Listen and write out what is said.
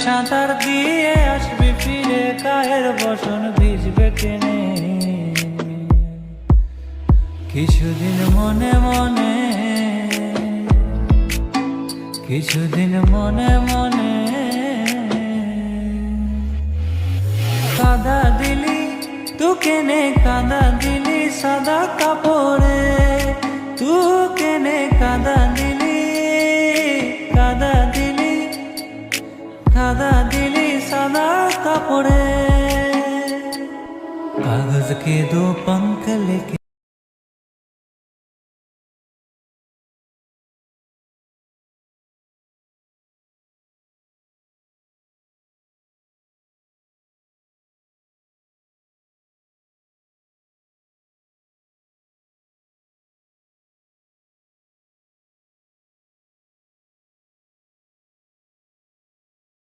সাঁতার দিয়ে আসবি ফিরে, গায়ের বসন ভিজবে টেনে। কিছুদিন মনে মনে, কিছুদিন মনে মনে কাদা দিলি, তু কেনে কাদা দিলি সাদা কাপড়ে, তু কেনে কাদা দিলি, কাদা দিলি, কাদা দিলি সাদা কাপড়ে। कागज के दो पंख लेके